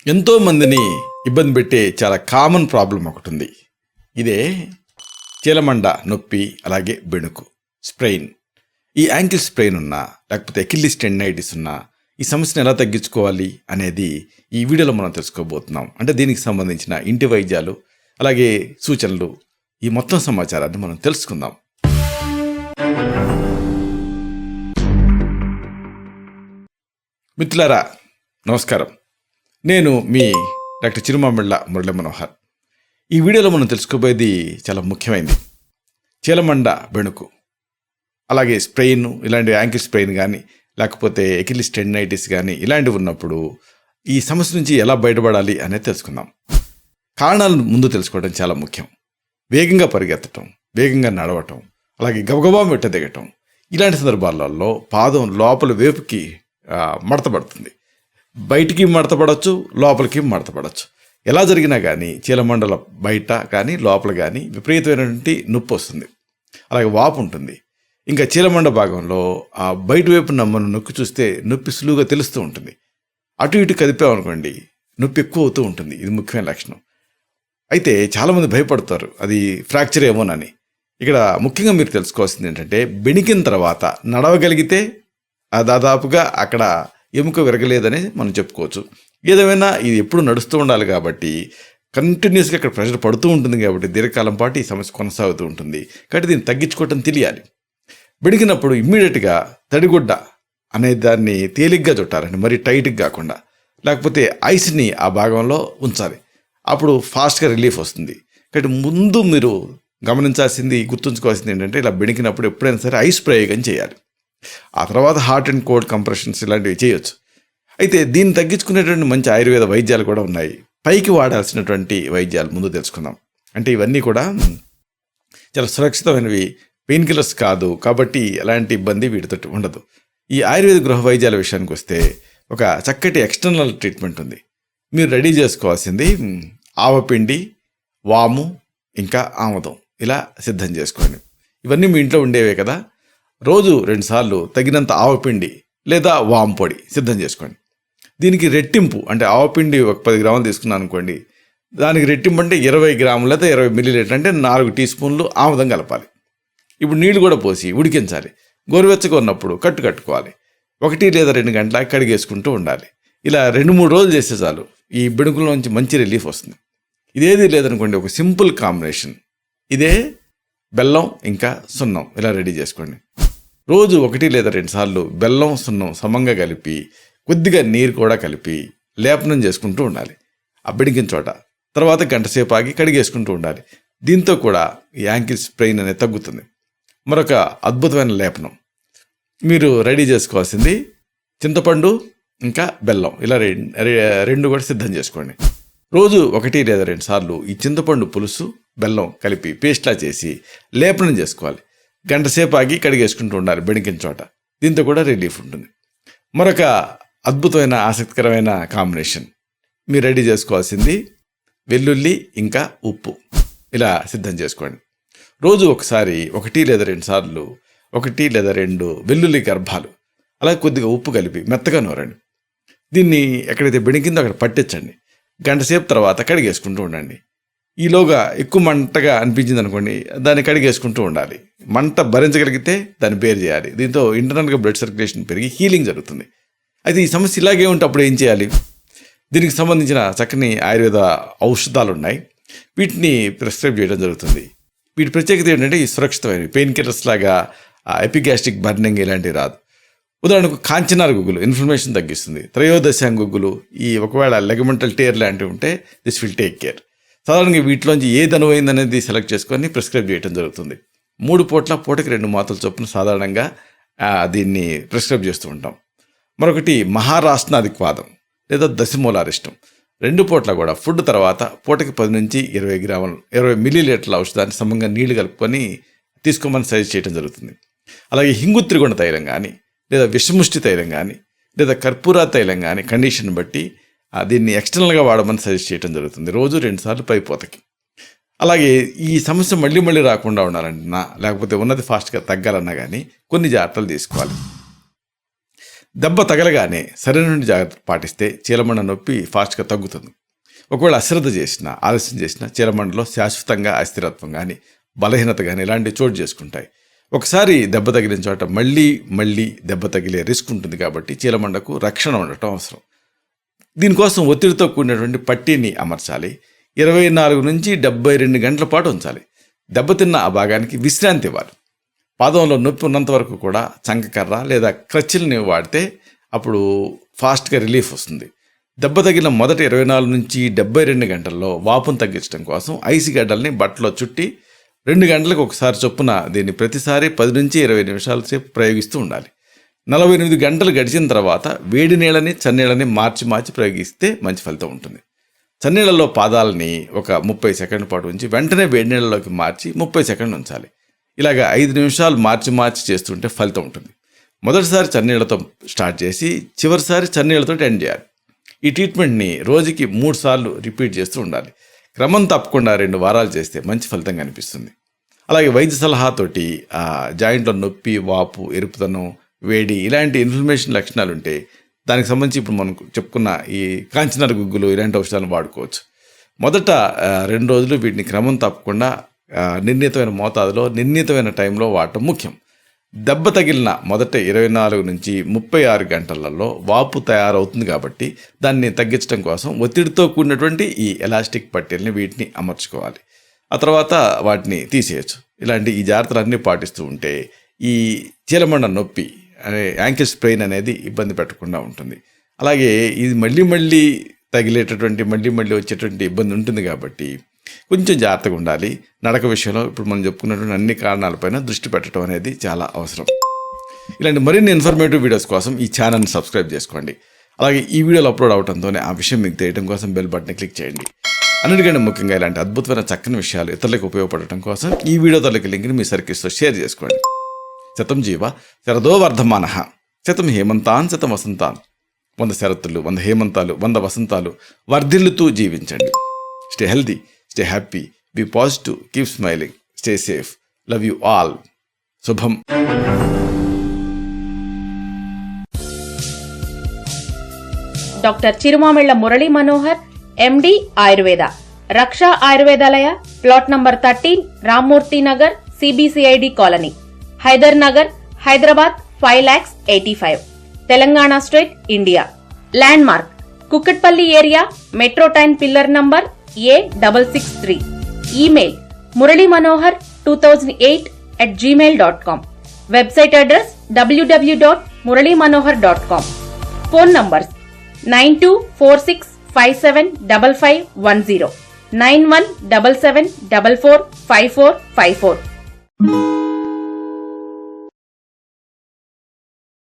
ఎంతోమందిని ఇబ్బంది పెట్టే చాలా కామన్ ప్రాబ్లం ఒకటి ఉంది. ఇదే చీలమండ నొప్పి, అలాగే బెణుకు, స్ప్రెయిన్. ఈ యాంకిల్ స్ప్రెయిన్ ఉన్నా, లేకపోతే అకిల్లిస్ టెండినైటిస్ ఉన్నా ఈ సమస్యను ఎలా తగ్గించుకోవాలి అనేది ఈ వీడియోలో మనం తెలుసుకోబోతున్నాం. అంటే దీనికి సంబంధించిన ఇంటి వైద్యాలు, అలాగే సూచనలు, ఈ మొత్తం సమాచారాన్ని మనం తెలుసుకుందాం. మిత్రులారా, నమస్కారం. నేను మీ డాక్టర్ చిరుమామిళ్ళ మురళీ మనోహర్. ఈ వీడియోలో మనం తెలుసుకోబోయేది చాలా ముఖ్యమైనది. చీలమండ బెణుకు, అలాగే స్ప్రెయిన్, ఇలాంటి యాంకిల్ స్ప్రెయిన్ కానీ, లేకపోతే అకిల్లిస్ టెండినైటిస్ కానీ ఇలాంటివి ఉన్నప్పుడు ఈ సమస్య నుంచి ఎలా బయటపడాలి అనేది తెలుసుకుందాం. కారణాలను ముందు తెలుసుకోవడం చాలా ముఖ్యం. వేగంగా పరిగెత్తటం, వేగంగా నడవటం, అలాగే గబగబా మెట్ట దిగటం, ఇలాంటి సందర్భాలలో పాదం లోపల వేపుకి మడతపడుతుంది. బయటికి మడతపడవచ్చు, లోపలికి మడతపడవచ్చు. ఎలా జరిగినా కానీ చీలమండల బయట కానీ లోపల కానీ విపరీతమైనటువంటి నొప్పి వస్తుంది, అలాగే వాపు ఉంటుంది. ఇంకా చీలమండ భాగంలో ఆ బయట వైపు మనం నొక్కి చూస్తే నొప్పి సులువుగా తెలుస్తూ ఉంటుంది. అటు ఇటు కదిపామనుకోండి, నొప్పి ఎక్కువ అవుతూ ఉంటుంది. ఇది ముఖ్యమైన లక్షణం. అయితే చాలామంది భయపడతారు అది ఫ్రాక్చర్ ఏమోనని. ఇక్కడ ముఖ్యంగా మీరు తెలుసుకోవాల్సింది ఏంటంటే, బెణికిన తర్వాత నడవగలిగితే దాదాపుగా అక్కడ ఎముక విరగలేదని మనం చెప్పుకోవచ్చు. ఏదేమైనా ఇది ఎప్పుడు నడుస్తూ ఉండాలి కాబట్టి, కంటిన్యూస్గా ఇక్కడ ప్రెషర్ పడుతూ ఉంటుంది కాబట్టి దీర్ఘకాలం పాటు ఈ సమస్య కొనసాగుతూ ఉంటుంది. కాబట్టి దీన్ని తగ్గించుకోవటం తెలియాలి. బెణికినప్పుడు ఇమ్మీడియట్గా తడిగుడ్డ అనే దాన్ని తేలిగ్గా చుట్టాలండి, మరి టైట్గా కాకుండా. లేకపోతే ఐస్ని ఆ భాగంలో ఉంచాలి. అప్పుడు ఫాస్ట్గా రిలీఫ్ వస్తుంది. కాబట్టి ముందు మీరు గమనించాల్సింది, గుర్తుంచుకోవాల్సింది ఏంటంటే, ఇలా బెణికినప్పుడు ఎప్పుడైనా సరే ఐస్ ప్రయోగం చేయాలి. ఆ తర్వాత హాట్ అండ్ కోల్డ్ కంప్రెషన్స్ ఇలాంటివి చేయొచ్చు. అయితే దీన్ని తగ్గించుకునేటువంటి మంచి ఆయుర్వేద వైద్యాలు కూడా ఉన్నాయి. పైకి వాడాల్సినటువంటి వైద్యాలు ముందు తెలుసుకుందాం. అంటే ఇవన్నీ కూడా చాలా సురక్షితమైనవి, పెయిన్ కిల్లర్స్ కాదు. కాబట్టి ఎలాంటి ఇబ్బంది వీటితో ఉండదు. ఈ ఆయుర్వేద గృహ వైద్యాల విషయానికి వస్తే ఒక చక్కటి ఎక్స్టర్నల్ ట్రీట్మెంట్ ఉంది. మీరు రెడీ చేసుకోవాల్సింది ఆవపిండి, వాము, ఇంకా ఆముదం. ఇలా సిద్ధం చేసుకోండి. ఇవన్నీ మీ ఇంట్లో ఉండేవే కదా. రోజు 2 సార్లు తగినంత ఆవపిండి లేదా వాము పొడి సిద్ధం చేసుకోండి. దీనికి రెట్టింపు, అంటే ఆవపిండి ఒక 10 గ్రాములు తీసుకున్నాను అనుకోండి, దానికి రెట్టింపు అంటే 20 గ్రాములు లేదా 20 మిల్లీలీటర్, అంటే 4 టీ స్పూన్లు ఆముదం కలపాలి. ఇప్పుడు నీళ్లు కూడా పోసి ఉడికించాలి. గోరువెచ్చగా ఉన్నప్పుడు కట్టుకోవాలి. 1 లేదా 2 గంటల కడిగేసుకుంటూ ఉండాలి. ఇలా 2-3 రోజులు చేస్తే చాలు, ఈ బెణుకులోంచి మంచి రిలీఫ్ వస్తుంది. ఇదేది లేదనుకోండి, ఒక సింపుల్ కాంబినేషన్ ఇదే బెల్లం ఇంకా సున్నం. ఇలా రెడీ చేసుకోండి. రోజు 1 లేదా 2 సార్లు బెల్లం, సున్నం సమంగా కలిపి, కొద్దిగా నీరు కూడా కలిపి లేపనం చేసుకుంటూ ఉండాలి ఆ బెణికిన చోట. తర్వాత గంట సేపు ఆగి కడిగేసుకుంటూ ఉండాలి. దీంతో కూడా ఈ యాంకిల్ స్ప్రెయిన్ అనేది తగ్గుతుంది. మరొక అద్భుతమైన లేపనం మీరు రెడీ చేసుకోవాల్సింది చింతపండు ఇంకా బెల్లం. ఇలా రెండు కూడా సిద్ధం చేసుకోండి. రోజు 1 లేదా 2 సార్లు ఈ చింతపండు పులుసు, బెల్లం కలిపి పేస్ట్లా చేసి లేపనం చేసుకోవాలి. గంట సేపు ఆగి కడిగేసుకుంటూ ఉండాలి బెణికిన చోట. దీంతో కూడా రిలీఫ్ ఉంటుంది. మరొక అద్భుతమైన ఆసక్తికరమైన కాంబినేషన్ మీరు రెడీ చేసుకోవాల్సింది వెల్లుల్లి ఇంకా ఉప్పు. ఇలా సిద్ధం చేసుకోండి. రోజు ఒకసారి 1 లేదా 2 సార్లు 1 లేదా 2 వెల్లుల్లి గర్భాలు, అలాగే కొద్దిగా ఉప్పు కలిపి మెత్తగా నూరండి. దీన్ని ఎక్కడైతే బెణికిందో అక్కడ పట్టించండి. గంట సేపు తర్వాత కడిగేసుకుంటూ ఉండండి. ఈలోగా ఎక్కువ మంటగా అనిపించింది అనుకోండి, దాన్ని కడిగేసుకుంటూ ఉండాలి. మంట భరించగలిగితే దాన్ని బేర్ చేయాలి. దీంతో ఇంటర్నల్గా బ్లడ్ సర్క్యులేషన్ పెరిగి హీలింగ్ జరుగుతుంది. అయితే ఈ సమస్య ఇలాగే ఉంటే అప్పుడు ఏం చేయాలి? దీనికి సంబంధించిన చక్కని ఆయుర్వేద ఔషధాలు ఉన్నాయి. వీటిని ప్రిస్క్రైబ్ చేయడం జరుగుతుంది. వీటి ప్రత్యేకత ఏంటంటే, ఈ సురక్షితమైనవి, పెయిన్ కిల్లర్స్ లాగా ఎపిగాస్ట్రిక్ బర్నింగ్ ఇలాంటివి రాదు. ఉదాహరణకు కాంచనార్ గుగ్గులు ఇన్ఫ్లమేషన్ తగ్గిస్తుంది. త్రయోదశాంగ గుగ్గులు, ఈ ఒకవేళ లెగమెంటల్ టేర్ లాంటివి ఉంటే దిస్ విల్ టేక్ కేర్. సాధారణంగా వీటిలోంచి ఏది అనువైందనేది సెలెక్ట్ చేసుకొని ప్రిస్క్రైబ్ చేయడం జరుగుతుంది. 3 పూటల పూటకి 2 మాత్రలు చొప్పున సాధారణంగా దీన్ని ప్రిస్క్రైబ్ చేస్తూ ఉంటాం. మరొకటి మహారాష్ట్రాదిక్వాదం లేదా దశమూలారిష్టం. 2 పూటల కూడా ఫుడ్ తర్వాత పూటకి 10 నుంచి 20 గ్రాములు 20 మిల్లీలీటర్ల ఔషధాన్ని సమంగా నీళ్లు కలుపుకొని తీసుకోమని సజెస్ట్ చేయడం జరుగుతుంది. అలాగే హింగుత్రిగుణ తైలం కానీ, లేదా విషముష్టి తైలం కానీ, లేదా కర్పూర తైలం కానీ కండిషన్ బట్టి దీన్ని ఎక్స్టర్నల్గా వాడమని సజెస్ట్ చేయడం జరుగుతుంది. రోజు 2 సార్లు పైపోతకి. అలాగే ఈ సమస్య మళ్ళీ రాకుండా ఉండాలన్నా, లేకపోతే ఉన్నది ఫాస్ట్గా తగ్గాలన్నా కానీ కొన్ని జాగ్రత్తలు తీసుకోవాలి. దెబ్బ తగలగానే సరైన జాగ్రత్త పాటిస్తే చీలమండ నొప్పి ఫాస్ట్గా తగ్గుతుంది. ఒకవేళ అశ్రద్ధ చేసినా, ఆలస్యం చేసినా చీలమండలో శాశ్వతంగా అస్థిరత్వం కానీ, బలహీనత కానీ ఇలాంటివి చోటు చేసుకుంటాయి. ఒకసారి దెబ్బ తగిలిన చోట మళ్ళీ దెబ్బ తగిలే రిస్క్ ఉంటుంది. కాబట్టి చీలమండకు రక్షణ ఉండటం అవసరం. దీనికోసం ఒత్తిడితో కూడినటువంటి పట్టీని అమర్చాలి. 24 నుంచి 72 గంటల పాటు ఉంచాలి. దెబ్బతిన్న ఆ భాగానికి విశ్రాంతి ఇవ్వాలి. పాదంలో నొప్పి ఉన్నంత వరకు కూడా చంకకర్ర లేదా క్రచ్చుల్ని వాడితే అప్పుడు ఫాస్ట్గా రిలీఫ్ వస్తుంది. దెబ్బ తగిలిన మొదటి 24 నుంచి 72 గంటల్లో వాపును తగ్గించడం కోసం ఐసి గడ్డల్ని బట్టలో చుట్టి 2 గంటలకు ఒకసారి చొప్పున దీన్ని ప్రతిసారి 10 నుంచి 20 నిమిషాల సేపు ప్రయోగిస్తూ ఉండాలి. 48 గంటలు గడిచిన తర్వాత వేడి నీళ్ళని, చన్నీళ్ళని మార్చి ప్రయోగిస్తే మంచి ఫలితం ఉంటుంది. చన్నీళ్ళలో పాదాలని ఒక 30 సెకండ్ల పాటు ఉంచి వెంటనే వేడి నీళ్ళలోకి మార్చి 30 సెకండ్లు ఉంచాలి. ఇలాగ 5 నిమిషాలు మార్చి చేస్తుంటే ఫలితం ఉంటుంది. మొదటిసారి చన్నీళ్లతో స్టార్ట్ చేసి చివరిసారి చన్నీళ్లతో ఎండ్ చేయాలి. ఈ ట్రీట్మెంట్ని రోజుకి 3 సార్లు రిపీట్ చేస్తూ ఉండాలి. క్రమం తప్పకుండా 2 వారాలు చేస్తే మంచి ఫలితం కనిపిస్తుంది. అలాగే వైద్య సలహాతోటి జాయింట్లో నొప్పి, వాపు, ఎరుపుదనం, వేడి ఇలాంటి ఇన్ఫ్లమేషన్ లక్షణాలు ఉంటే దానికి సంబంధించి ఇప్పుడు మనం చెప్పుకున్న ఈ కాంచనార గుగ్గులు ఇలాంటి ఔషధాలను వాడుకోవచ్చు. మొదట 2 రోజులు వీటిని క్రమం తప్పకుండా నిర్ణీతమైన మోతాదులో, నిర్ణీతమైన టైంలో వాడటం ముఖ్యం. దెబ్బ తగిలిన మొదట 24 నుంచి 36 గంటలలో వాపు తయారవుతుంది. కాబట్టి దాన్ని తగ్గించడం కోసం ఒత్తిడితో కూడినటువంటి ఈ ఎలాస్టిక్ పట్టీల్ని వీటిని అమర్చుకోవాలి. ఆ తర్వాత వాటిని తీసేయచ్చు. ఇలాంటి ఈ జాగ్రత్తలన్నీ పాటిస్తూ ఉంటే ఈ చీలమండ నొప్పి అనే యాంకిల్ స్ప్రెయిన్ అనేది ఇబ్బంది పెట్టకుండా ఉంటుంది. అలాగే ఇది మళ్ళీ తగిలేటటువంటి మళ్ళీ వచ్చేటువంటి ఇబ్బంది ఉంటుంది. కాబట్టి కొంచెం జాగ్రత్తగా ఉండాలి. నడక విషయంలో ఇప్పుడు మనం చెప్పుకున్నటువంటి అన్ని కారణాలపైన దృష్టి పెట్టడం అనేది చాలా అవసరం. ఇలాంటి మరిన్ని ఇన్ఫర్మేటివ్ వీడియోస్ కోసం ఈ ఛానల్ని సబ్స్క్రైబ్ చేసుకోండి. అలాగే ఈ వీడియోలు అప్లోడ్ అవడంతోనే ఆ విషయం మీకు తెలియడం కోసం బెల్ బటన్ క్లిక్ చేయండి. అన్నిటికంటే ముఖ్యంగా ఇలాంటి అద్భుతమైన చక్కని విషయాలు ఇతరులకు ఉపయోగపడటం కోసం ఈ వీడియో తల్లికి లింక్ని మీ సర్కిల్స్తో షేర్ చేసుకోండి. శతం జీవ శరదో వర్ధమానః, శతం హేమంతాన్ శతం వసంతాన్. 100 శరత్తులు, 100 హేమంతాలు, 100 వసంతాలు వర్ధిల్లుతూ జీవించండి. Stay healthy, stay happy, be positive, keep smiling, stay safe. Love you all. శుభం. Doctor Chirumamilla Murali Manohar, MD, Ayurveda, Raksha Ayurvedalaya, plot number 13, Rammurthy Nagar, CBCID colony, Hyder Nagar, Hyderabad 5,85,000, Telangana state, India. Landmark Kukatpally area, metro train pillar number A663. Email muralymanohar2008@gmail.com. Website address www.muralymanohar.com. Phone numbers 9246575510, 9177445454.